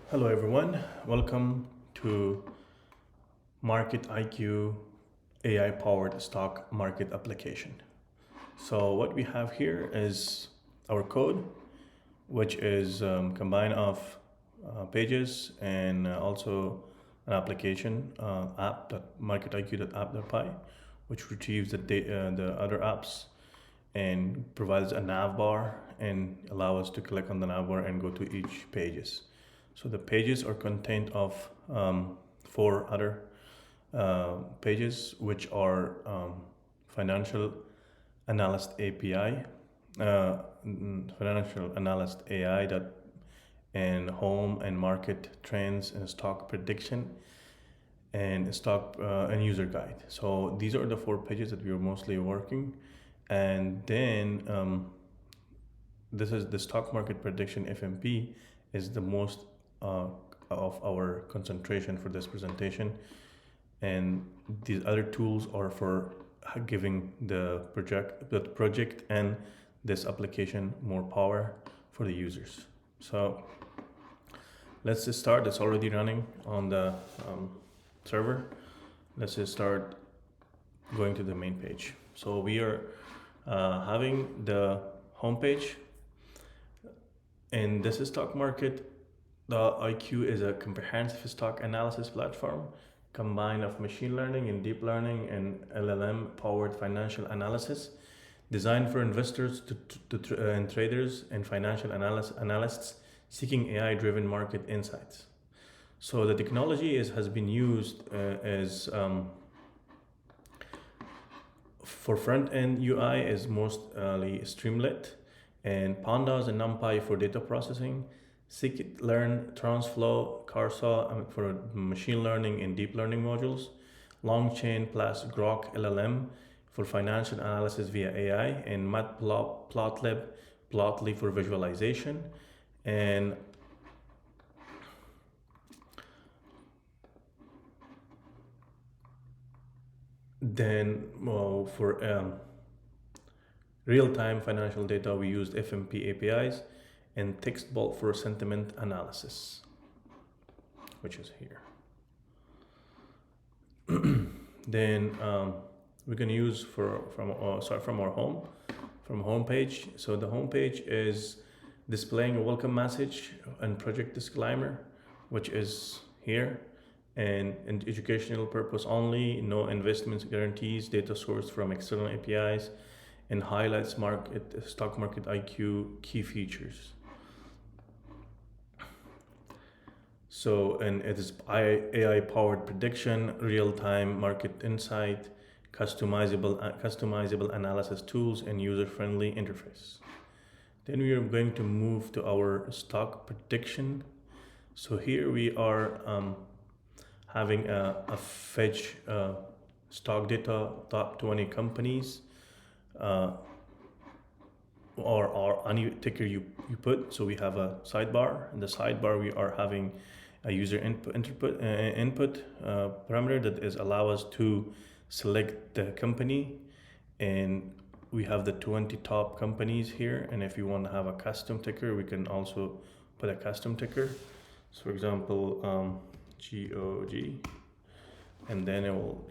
Hello everyone, welcome to MarketIQ AI powered stock market application. So what we have here is our code, which is combined of pages and also an application app that marketiq.app.py, which retrieves the other apps and provides a nav bar and allow us to click on the nav bar and go to each pages. So the pages are contained of four other pages, which are financial analyst API, financial analyst AI that and home and market trends and stock prediction and stock and user guide. So these are the four pages that we are mostly working. And then this is the stock market prediction FMP is the most of our concentration for this presentation. And these other tools are for giving the project and this application more power for the users. So let's just start. It's already running on the server. Let's just start going to the main page. So we are having the home page, and this is stock market. The IQ is a comprehensive stock analysis platform combined of machine learning and deep learning and LLM powered financial analysis, designed for investors and traders and financial analysts seeking AI driven market insights. So the technology has been used as for front end UI is mostly Streamlit and Pandas and NumPy for data processing, scikit-learn, TransFlow, Carsa for machine learning and deep learning modules, LangChain plus Groq LLM for financial analysis via AI, and Matplotlib, Plotly for visualization, and then for real-time financial data, we used FMP APIs and TextBolt for sentiment analysis, which is here. Then we're going to use from our home page. So the home page is displaying a welcome message and project disclaimer, which is here, and educational purpose only, no investments guarantees, data sourced from external APIs, and highlights stock market IQ key features. So, and it is AI powered prediction, real-time market insight, customizable analysis tools, and user-friendly interface. Then we are going to move to our stock prediction. So here we are having a fetch stock data top 20 companies or any ticker you put. So we have a sidebar. In the sidebar we are having a user input parameter that is allow us to select the company, and we have the 20 top companies here. And if you want to have a custom ticker, we can also put a custom ticker. So for example, GOG, and then it will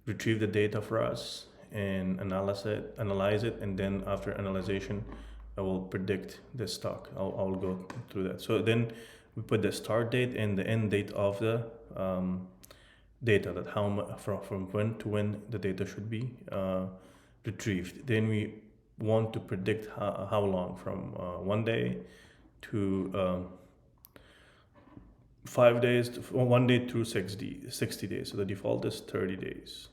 retrieve the data for us and analyze it, and then after analyzation I will predict the stock. I'll go through that. So then we put the start date and the end date of the data, that from when to when the data should be retrieved. Then we want to predict how long, from 1 day to 5 days, to 1 day through 60 days. So the default is 30 days.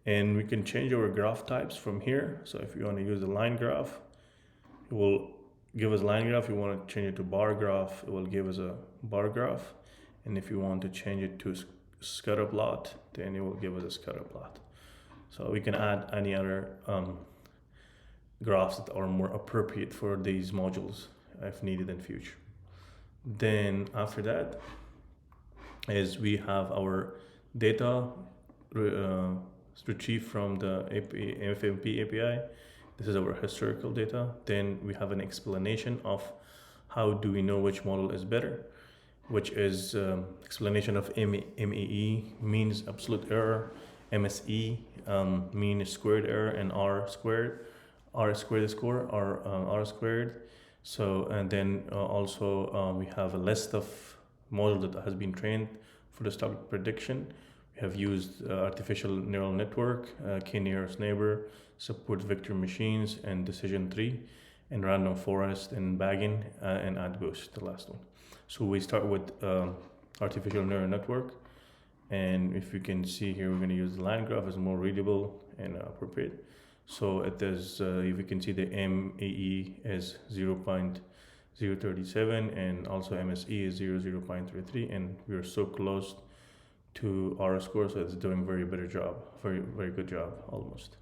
And we can change our graph types from here. So if you want to use the line graph, it will give us line graph. If you want to change it to bar graph, it will give us a bar graph. And if you want to change it to scatter plot, then it will give us a scatter plot. So we can add any other graphs that are more appropriate for these modules if needed in future. Then after that is we have our data retrieved from the FMP API. This is our historical data. Then we have an explanation of how do we know which model is better, which is explanation of MEE, means absolute error, MSE, mean squared error, and R squared score, or R squared. So, and then also we have a list of models that has been trained for the stock prediction. We have used artificial neural network, k-nearest neighbor, support vector machines, and decision tree, and random forest, and bagging, and add boost, the last one. So we start with artificial neural network, and if you can see here, we're going to use the line graph as more readable and appropriate. So it is, if you can see, the MEE is 0.037, and also MSE is 0.33, and we are so close to R score, so it's doing very better job, very good job, almost.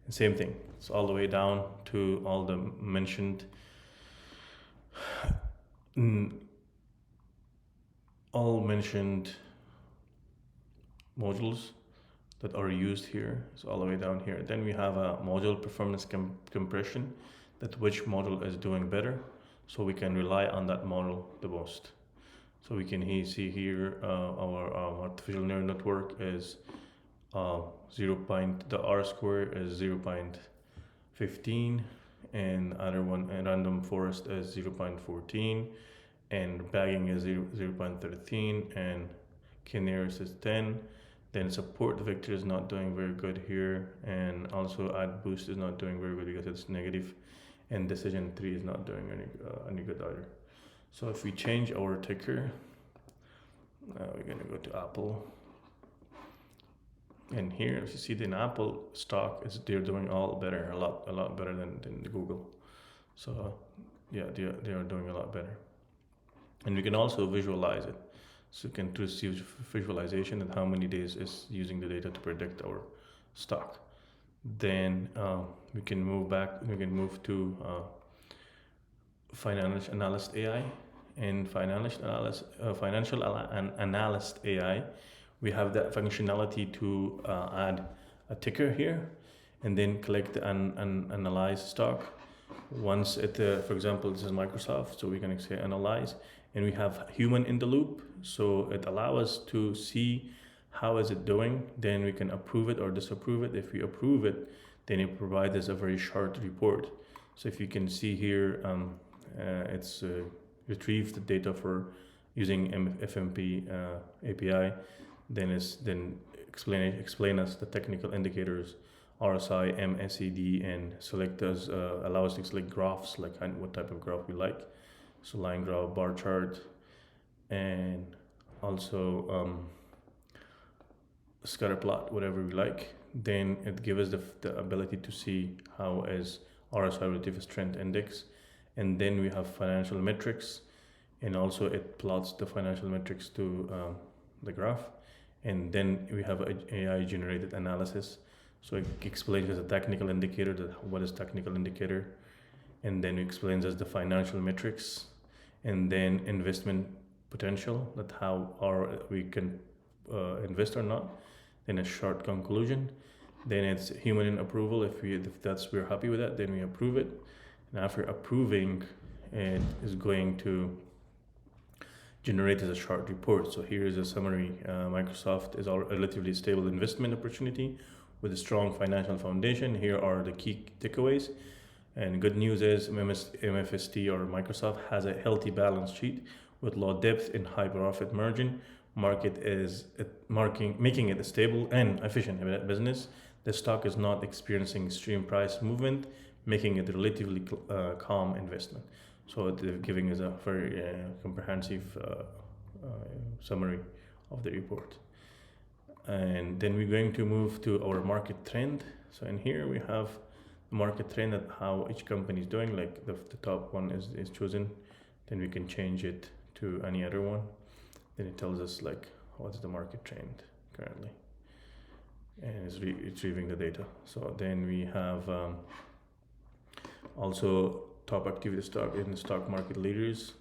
And same thing, it's all the way down to all the mentioned modules that are used here. So all the way down here. Then we have a module performance compression, that which model is doing better, so we can rely on that model the most. So we can see here our artificial neural network is the R square is 0.15, and other one, and random forest is 0.14, and bagging is 0.13, and k-nearest is 10. Then support vector is not doing very good here, and also add boost is not doing very good because it's negative, and decision tree is not doing any good either. So if we change our ticker, we're gonna go to Apple, and here if you see the Apple stock, they're doing all better, a lot better than the Google. So yeah, they are doing a lot better, and we can also visualize it. So you can use visualization and how many days is using the data to predict our stock. Then we can move to financial analyst AI. And financial analyst AI, we have that functionality to add a ticker here, and then collect and analyze stock. Once it, for example, this is Microsoft, so we can say analyze, and we have human in the loop, so it allows us to see how is it doing. Then we can approve it or disapprove it. If we approve it, then it provides us a very short report. So if you can see here, it's retrieve the data for using FMP API, then explain us the technical indicators, RSI, MACD, and select us, allow us to select graphs, like what type of graph we like. So line graph, bar chart, and also scatter plot, whatever we like. Then it gives us the ability to see how is RSI relative strength index. And then we have financial metrics, and also it plots the financial metrics to the graph. And then we have AI generated analysis. So it explains as a technical indicator what is technical indicator, and then it explains as the financial metrics, and then investment potential, that how we can invest or not. Then a short conclusion. Then it's human approval. If we're happy with that, then we approve it. And after approving, it is going to generate as a short report. So here is a summary. Microsoft is a relatively stable investment opportunity with a strong financial foundation. Here are the key takeaways. And good news is MFST or Microsoft has a healthy balance sheet with low depth and high profit margin. Market is making it a stable and efficient business. The stock is not experiencing extreme price movement, making it a relatively calm investment. So they're giving us a very comprehensive summary of the report. And then we're going to move to our market trend. So in here we have the market trend and how each company is doing, like the top one is chosen. Then we can change it to any other one. Then it tells us like what's the market trend currently. And it's retrieving the data. So then we have also top activity stock in the stock market leaders,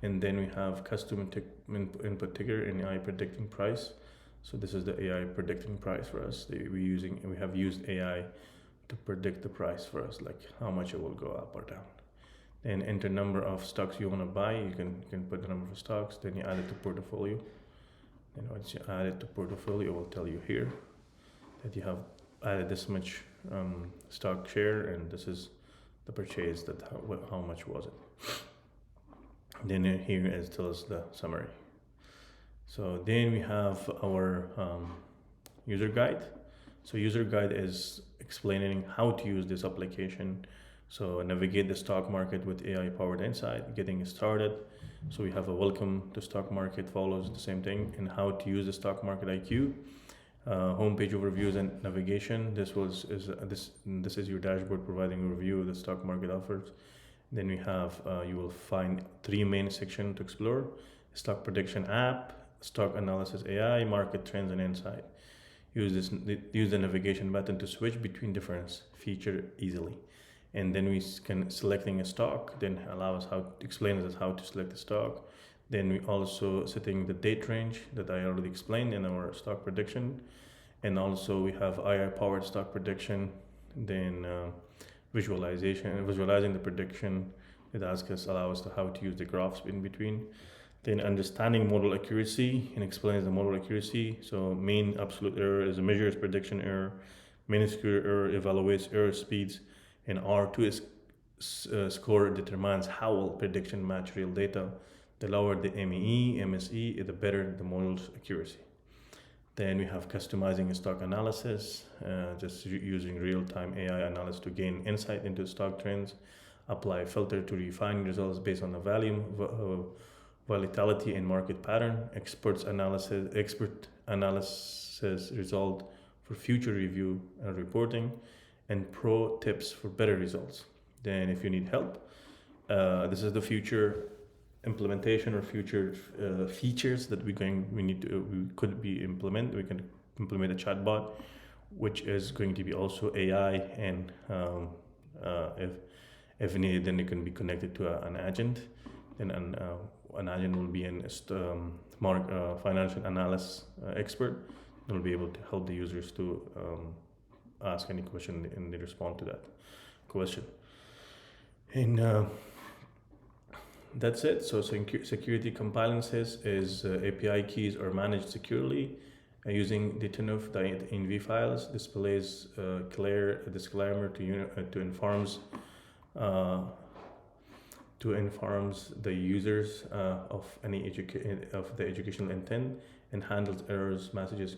and then we have custom input ticker and AI predicting price. So this is the AI predicting price for us. We have used AI to predict the price for us, like how much it will go up or down. Then enter number of stocks you want to buy. You can put the number of stocks. Then you add it to portfolio. And once you add it to portfolio, it will tell you here that you have added this much stock share, and this is the purchase, that how much was it. Then here it tells the summary. So then we have our user guide. So user guide is explaining how to use this application. So navigate the stock market with AI powered insight, getting started. So we have a welcome to stock market, follows the same thing, and how to use the stock market IQ. Homepage overviews and navigation. This is your dashboard providing a review of the stock market offers. Then we have you will find 3 main sections to explore: stock prediction app, stock analysis AI, market trends and insight. Use the navigation button to switch between different features easily. And then we can selecting a stock, then explain us how to select the stock. Then we also setting the date range that I already explained in our stock prediction. And also we have AI powered stock prediction. Then visualizing the prediction. It allows us how to use the graphs in between. Then understanding model accuracy, and explains the model accuracy. So mean absolute error is a measures prediction error. Minuscule error evaluates error speeds. And R2 is score determines how will prediction match real data. The lower the ME, MSE, the better the model's accuracy. Then we have customizing a stock analysis, just using real-time AI analysis to gain insight into stock trends. Apply filter to refine results based on the volume, volatility, and market pattern. Expert analysis result for future review and reporting. And pro tips for better results. Then if you need help, this is the future implementation or future features that we could implement. We can implement a chatbot, which is going to be also AI, and if needed, then it can be connected to an agent. Then an agent will be an financial analyst expert, and will be able to help the users to ask any question and they respond to that question. And that's it. So security compliances is API keys are managed securely using the .env files. Displays clear disclaimer to informs the users of of the educational intent, and handles errors messages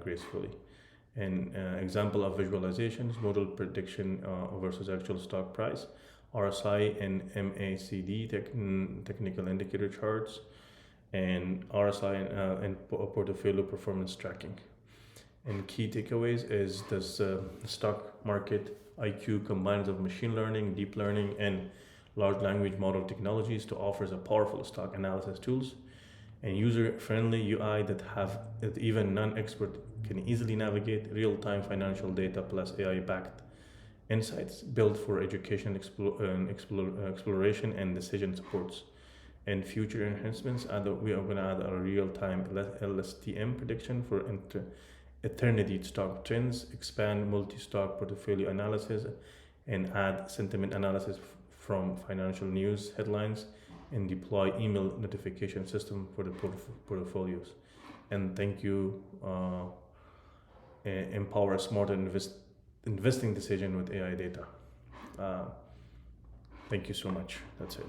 gracefully. An example of visualizations: model prediction versus actual stock price, RSI and MACD technical indicator charts, and RSI and portfolio performance tracking. And key takeaways is this stock market IQ combines of machine learning, deep learning, and large language model technologies to offer a powerful stock analysis tools and user-friendly UI that even non-expert can easily navigate. Real-time financial data plus AI-backed insights built for education exploration and decision supports. And future enhancements, we are going to add a real-time LSTM prediction for eternity stock trends, expand multi-stock portfolio analysis, and add sentiment analysis from financial news headlines, and deploy email notification system for the portfolios. And thank you. Empower smarter investing decision with AI data. Thank you so much. That's it.